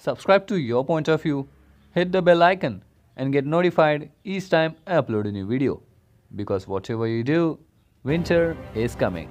Subscribe to Your Point of View, hit the bell icon, and get notified each time I upload a new video. Because whatever you do, winter is coming.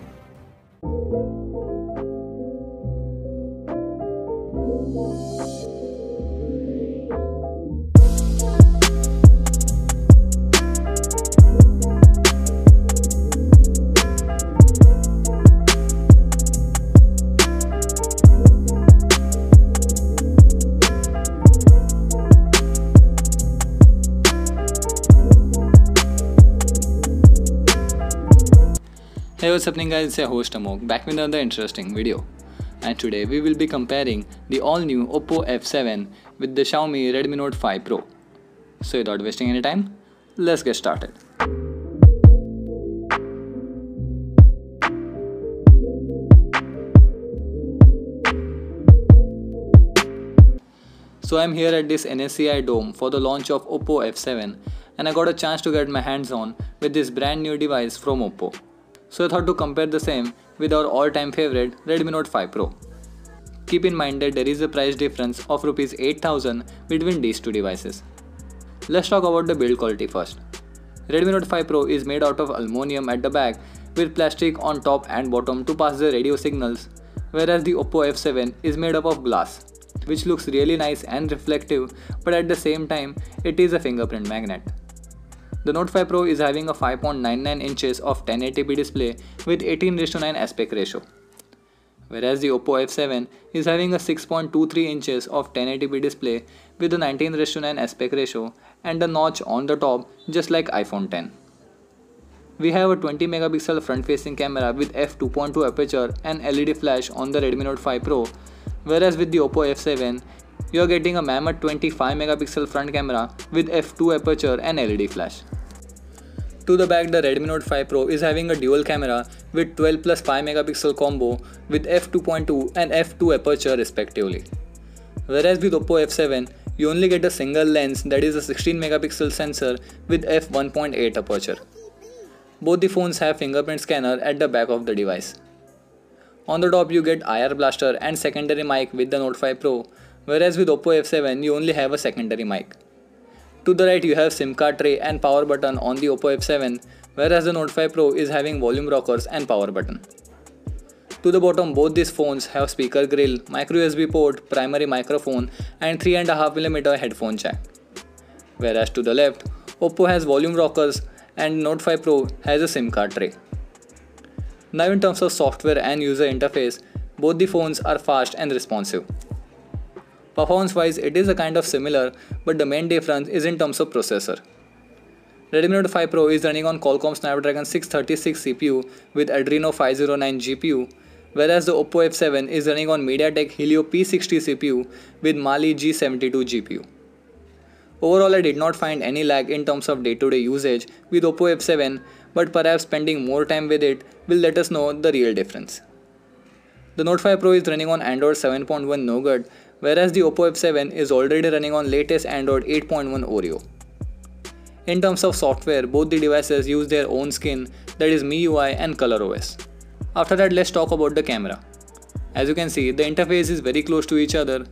Hey, what's happening guys, it's your host Amok back with another interesting video. And today we will be comparing the all new Oppo F7 with the Xiaomi Redmi Note 5 Pro. So without wasting any time, let's get started. So I'm here at this NSCI Dome for the launch of Oppo F7 and I got a chance to get my hands on with this brand new device from Oppo. So I thought to compare the same with our all-time favorite Redmi Note 5 Pro. Keep in mind that there is a price difference of Rs 8000 between these two devices. Let's talk about the build quality first. Redmi Note 5 Pro is made out of aluminum at the back with plastic on top and bottom to pass the radio signals, whereas the Oppo F7 is made up of glass, which looks really nice and reflective, but at the same time it is a fingerprint magnet. The Note 5 Pro is having a 5.99 inches of 1080p display with 18:9 aspect ratio, whereas the Oppo F7 is having a 6.23 inches of 1080p display with a 19:9 aspect ratio and a notch on the top just like iPhone X. We have a 20 megapixel front facing camera with f2.2 aperture and LED flash on the Redmi Note 5 Pro, whereas with the Oppo F7 you are getting a mammoth 25 megapixel front camera with f2 aperture and LED flash. To the back, the Redmi Note 5 Pro is having a dual camera with 12 plus 5 megapixel combo with f2.2 and f2 aperture respectively. Whereas with Oppo F7, you only get a single lens that is a 16 megapixel sensor with f1.8 aperture. Both the phones have fingerprint scanner at the back of the device. On the top you get IR blaster and secondary mic with the Note 5 Pro, whereas with Oppo F7 you only have a secondary mic. To the right you have SIM card tray and power button on the Oppo F7, whereas the Note 5 Pro is having volume rockers and power button. To the bottom both these phones have speaker grill, micro USB port, primary microphone and 3.5mm headphone jack. Whereas to the left, Oppo has volume rockers and Note 5 Pro has a SIM card tray. Now in terms of software and user interface, both the phones are fast and responsive. Performance wise it is a kind of similar, but the main difference is in terms of processor. Redmi Note 5 Pro is running on Qualcomm Snapdragon 636 CPU with Adreno 509 GPU, whereas the Oppo F7 is running on MediaTek Helio P60 CPU with Mali G72 GPU. Overall I did not find any lag in terms of day-to-day usage with Oppo F7, but perhaps spending more time with it will let us know the real difference. The Note 5 Pro is running on Android 7.1 Nougat, whereas the Oppo F7 is already running on latest Android 8.1 Oreo. In terms of software, both the devices use their own skin, that is MIUI and ColorOS. After that, let's talk about the camera. As you can see, the interface is very close to each other.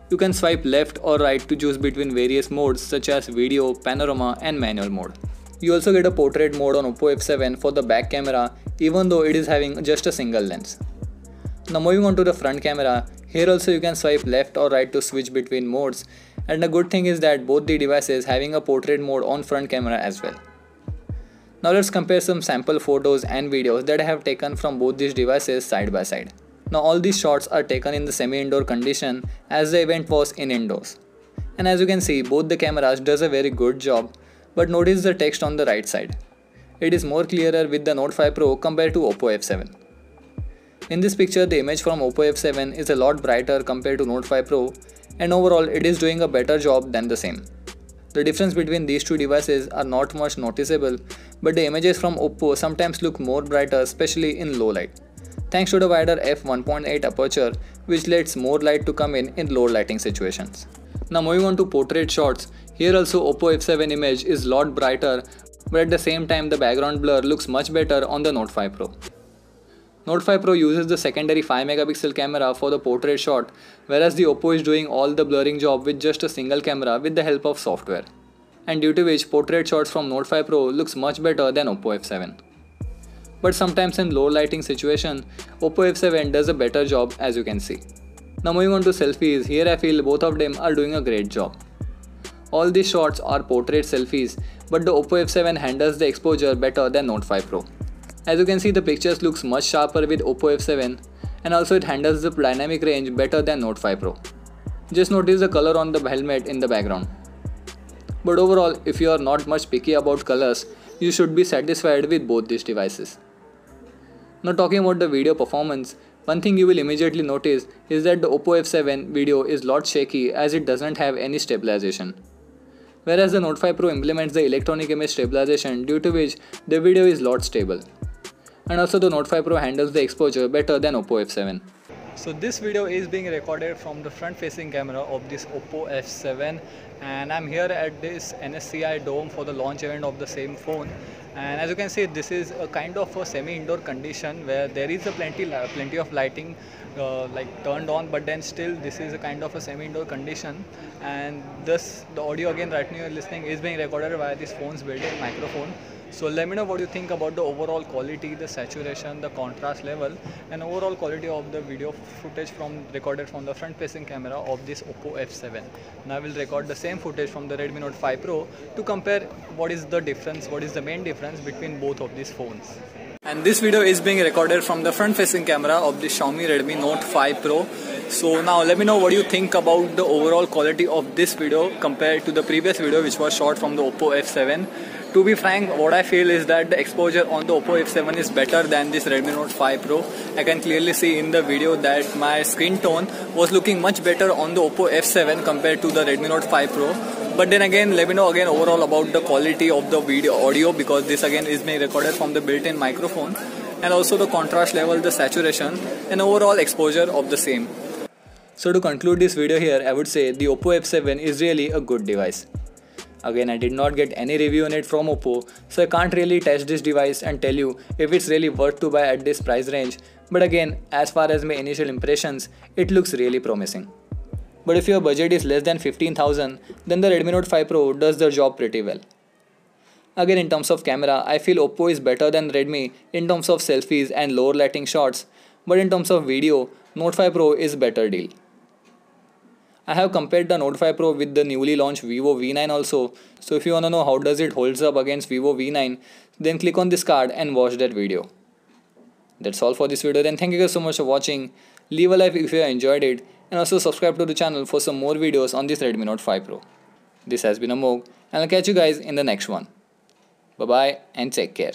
You can swipe left or right to choose between various modes such as video, panorama and manual mode. You also get a portrait mode on Oppo F7 for the back camera, even though it is having just a single lens. Now moving on to the front camera, here also you can swipe left or right to switch between modes, and the good thing is that both the devices having a portrait mode on front camera as well. Now let's compare some sample photos and videos that I have taken from both these devices side by side. Now all these shots are taken in the semi-indoor condition as the event was in indoors. And as you can see, both the cameras does a very good job, but notice the text on the right side. It is more clearer with the Note 5 Pro compared to Oppo F7. In this picture, the image from Oppo F7 is a lot brighter compared to Note 5 Pro, and overall it is doing a better job than the same. The difference between these two devices are not much noticeable, but the images from Oppo sometimes look more brighter, especially in low light, thanks to the wider f1.8 aperture, which lets more light to come in low lighting situations. Now moving on to portrait shots, here also Oppo F7 image is lot brighter, but at the same time the background blur looks much better on the Note 5 Pro. Note 5 Pro uses the secondary 5 megapixel camera for the portrait shot, whereas the Oppo is doing all the blurring job with just a single camera with the help of software. And due to which portrait shots from Note 5 Pro looks much better than Oppo F7. But sometimes in low lighting situation, Oppo F7 does a better job, as you can see. Now moving on to selfies, here I feel both of them are doing a great job. All these shots are portrait selfies, but the Oppo F7 handles the exposure better than Note 5 Pro. As you can see, the pictures looks much sharper with Oppo F7, and also it handles the dynamic range better than Note 5 Pro. Just notice the color on the helmet in the background. But overall, if you are not much picky about colors, you should be satisfied with both these devices. Now talking about the video performance, one thing you will immediately notice is that the Oppo F7 video is lot shaky as it doesn't have any stabilization. Whereas the Note 5 Pro implements the electronic image stabilization, due to which the video is lot stable. And also the Note 5 Pro handles the exposure better than Oppo F7. So this video is being recorded from the front facing camera of this Oppo F7, and I'm here at this NSCI Dome for the launch event of the same phone. And as you can see, this is a kind of a semi-indoor condition where there is a plenty of lighting like turned on, but then still this is a kind of a semi-indoor condition, and thus the audio again right now you're listening is being recorded via this phone's built-in microphone. So let me know what you think about the overall quality, the saturation, the contrast level, and overall quality of the video footage recorded from the front facing camera of this Oppo F7. Now I will record the same footage from the Redmi Note 5 Pro to compare what is the main difference between both of these phones. And this video is being recorded from the front facing camera of the Xiaomi Redmi Note 5 Pro. So now let me know what you think about the overall quality of this video compared to the previous video which was shot from the Oppo F7. To be frank, what I feel is that the exposure on the Oppo F7 is better than this Redmi Note 5 Pro. I can clearly see in the video that my skin tone was looking much better on the Oppo F7 compared to the Redmi Note 5 Pro. But then again, let me know again overall about the quality of the video audio, because this again is being recorded from the built-in microphone, and also the contrast level, the saturation, and overall exposure of the same. So to conclude this video here, I would say the Oppo F7 is really a good device. Again, I did not get any review on it from Oppo, so I can't really test this device and tell you if it's really worth to buy at this price range. But again, as far as my initial impressions, it looks really promising. But if your budget is less than 15,000, then the Redmi Note 5 Pro does the job pretty well. Again, in terms of camera, I feel Oppo is better than Redmi in terms of selfies and lower lighting shots, but in terms of video, Note 5 Pro is better deal. I have compared the Note 5 Pro with the newly launched Vivo V9 also, so if you wanna know how does it holds up against Vivo V9, then click on this card and watch that video. That's all for this video, then thank you guys so much for watching. Leave a like if you enjoyed it, and also subscribe to the channel for some more videos on this Redmi Note 5 Pro. This has been Amog, and I'll catch you guys in the next one. Bye bye and take care.